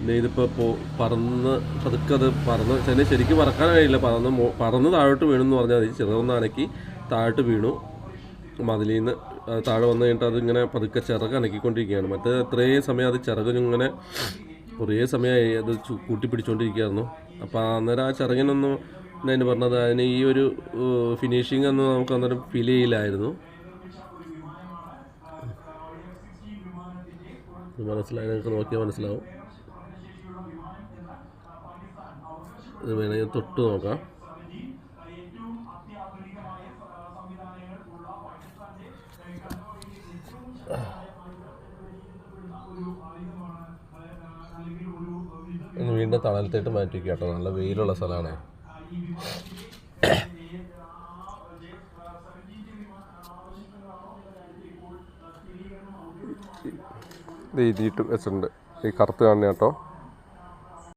പിന്നെ ഇതിപ്പോൾ പറന്ന് പതുക്കെ അത് പറന്ന് തന്നെ ശരിക്കും പറക്കാൻ കഴിയില്ല, പറന്ന് താഴോട്ട് വീണെന്ന് പറഞ്ഞാൽ മതി. ചെറുതൊന്ന് അനക്കി താഴോട്ട് വീണു മതിലിൽ നിന്ന്. താഴെ വന്നു കഴിഞ്ഞിട്ട് അതിങ്ങനെ പതുക്കെ ചിറക് അനക്കിക്കൊണ്ടിരിക്കുകയാണ്. മറ്റേ അത്രയും സമയം അത് ചിറകിനിങ്ങനെ കുറേ സമയമായി അത് കൂട്ടിപ്പിടിച്ചുകൊണ്ടിരിക്കുകയായിരുന്നു. അപ്പോൾ അന്നേരം ആ ചിറകിനൊന്നും എന്നതിന് പറഞ്ഞത് അതിന് ഈ ഒരു ഫിനിഷിംഗ് ഒന്നും നമുക്ക് അന്നേരം ഫീൽ ചെയ്യില്ലായിരുന്നു. മനസ്സിലായി, നിങ്ങൾക്ക് നോക്കിയാൽ മനസ്സിലാവും. ഇത് വേണമെങ്കിൽ തൊട്ട് നോക്കാം. വീണ്ടും തണലത്തേട്ട് മാറ്റി കേട്ടോ, നല്ല വെയിലുള്ള സ്ഥലമാണ്. ഇത് എഴുതിയിട്ട് വെച്ചിട്ടുണ്ട്, ഈ കറുത്ത് കാണുന്ന കേട്ടോ.